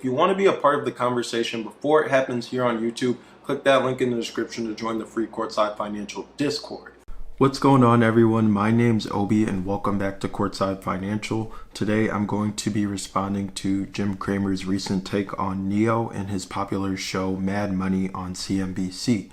If you want to be a part of the conversation before it happens here on YouTube, click that link in the description to join the free Courtside Financial Discord. What's going on, everyone? My name's Obi and welcome back to Courtside Financial. Today I'm going to be responding to Jim Cramer's recent take on NIO and his popular show Mad Money on CNBC.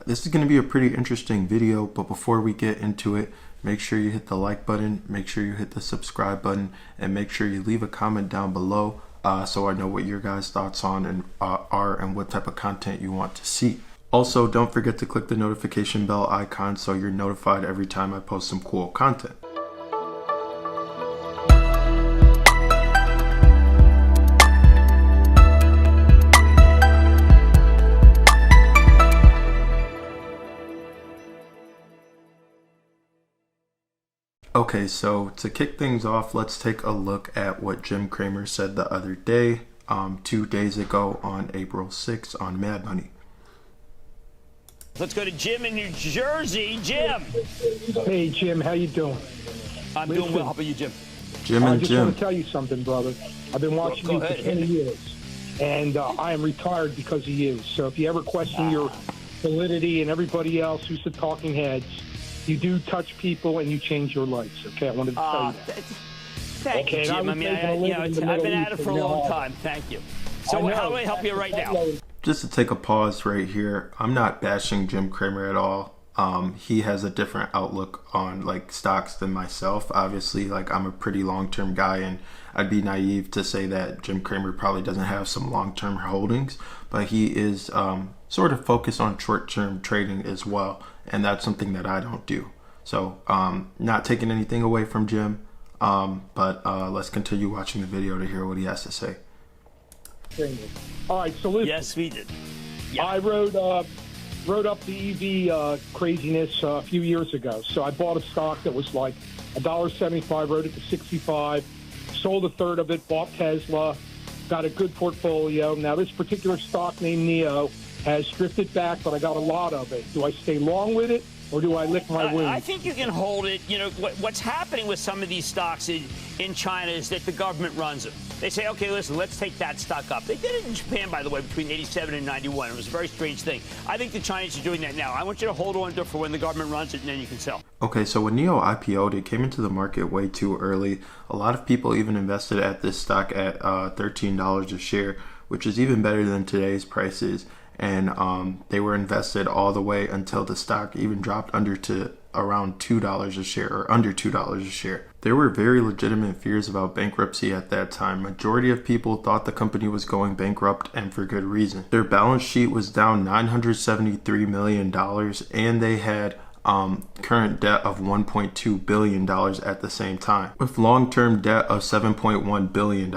This is going to be a pretty interesting video, but before we get into it, make sure you hit the like button, make sure you hit the subscribe button, and make sure you leave a comment down below so I know what your guys' thoughts are and what type of content you want to see. Also, don't forget to click the notification bell icon so you're notified every time I post some cool content. Okay, so to kick things off, let's take a look at what Jim Cramer said the other day, 2 days ago on April 6th on Mad Money. Let's go to Jim in New Jersey. Jim. Hey, Jim. How you doing? I'm doing well. How about you, Jim? Jim and I just Jim. want to tell you something, brother. I've been watching you for 10 years, and I am retired because of you. So if you ever question your validity and everybody else who's the talking heads, you do touch people and you change your lives. Okay, I wanted to tell you that. Thank you, Jim. I've been at it for a long time. Thank you. So how do I help you right now? Just to take a pause right here, I'm not bashing Jim Cramer at all. He has a different outlook on like stocks than myself. Obviously, like I'm a pretty long-term guy, and I'd be naive to say that Jim Cramer probably doesn't have some long-term holdings, but he is sort of focused on short-term trading as well, and that's something that I don't do. So not taking anything away from Jim, but let's continue watching the video to hear what he has to say. All right, so listen. Yes, we did. Yeah. I wrote up the EV craziness a few years ago. So I bought a stock that was like $1.75, wrote it to 65, sold a third of it, bought Tesla, got a good portfolio. Now this particular stock named NIO has drifted back, but I got a lot of it. Do I stay long with it, or do I lick my wounds? I think you can hold it. You know, what's happening with some of these stocks in China is that the government runs them. They say, okay, listen, let's take that stock up. They did it in Japan, by the way, between 87 and 91. It was a very strange thing. I think the Chinese are doing that now. I want you to hold on to it for when the government runs it, and then you can sell. Okay, so when NIO IPO'd, it came into the market way too early. A lot of people even invested at this stock at $13 a share, which is even better than today's prices. And they were invested all the way until the stock even dropped under to around $2 a share, or under $2 a share. There were very legitimate fears about bankruptcy at that time. Majority of people thought the company was going bankrupt, and for good reason. Their balance sheet was down $973 million, and they had current debt of $1.2 billion at the same time, with long-term debt of $7.1 billion.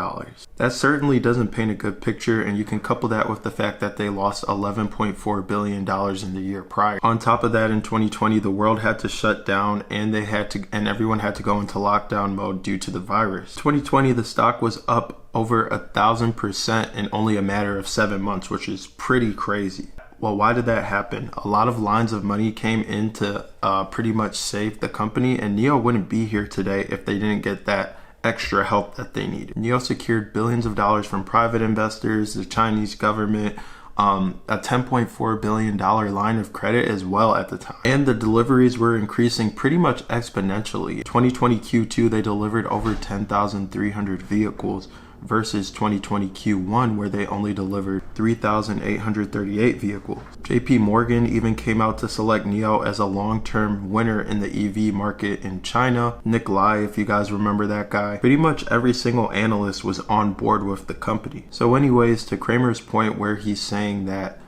That certainly doesn't paint a good picture, and you can couple that with the fact that they lost $11.4 billion in the year prior. On top of that, in 2020, the world had to shut down, and everyone had to go into lockdown mode due to the virus. 2020, the stock was up over 1,000% in only a matter of 7 months, which is pretty crazy. Well, why did that happen? A lot of lines of money came in to pretty much save the company, and NIO wouldn't be here today if they didn't get that extra help that they needed. NIO secured billions of dollars from private investors, the Chinese government, a $10.4 billion line of credit as well at the time. And the deliveries were increasing pretty much exponentially. 2020 Q2, they delivered over 10,300 vehicles, versus 2020 Q1 where they only delivered 3,838 vehicles. JP Morgan even came out to select NIO as a long-term winner in the EV market in China. Nick Lai, if you guys remember that guy. Pretty much every single analyst was on board with the company. So anyways, to Kramer's point where he's saying that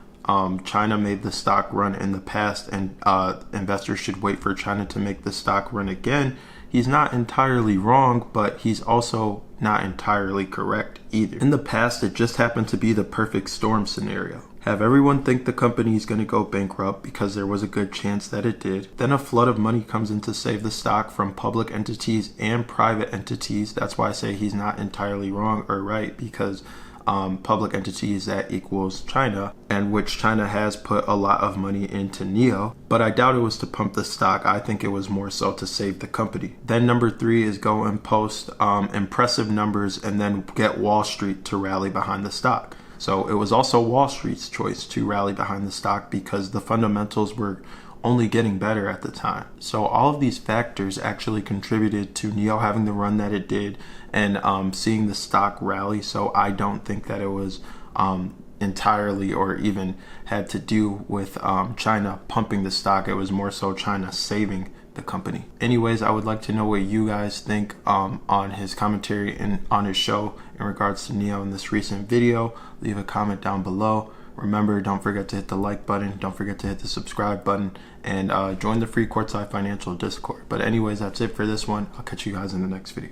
China made the stock run in the past and investors should wait for China to make the stock run again, he's not entirely wrong, but he's also not entirely correct either. In the past, it just happened to be the perfect storm scenario. Have everyone think the company is going to go bankrupt because there was a good chance that it did. Then a flood of money comes in to save the stock from public entities and private entities. That's why I say he's not entirely wrong or right, because public entities that equals China, and which China has put a lot of money into NIO, but I doubt it was to pump the stock. I think it was more so to save the company. Then number 3 is go and post impressive numbers and then get Wall Street to rally behind the stock. So it was also Wall Street's choice to rally behind the stock because the fundamentals were only getting better at the time. So all of these factors actually contributed to NIO having the run that it did and seeing the stock rally. So I don't think that it was entirely or even had to do with China pumping the stock. It was more so China saving the company. Anyways, I would like to know what you guys think on his commentary and on his show in regards to NIO in this recent video. Leave a comment down below. Remember, don't forget to hit the like button. Don't forget to hit the subscribe button and join the free Courtside Financial Discord. But anyways, that's it for this one. I'll catch you guys in the next video.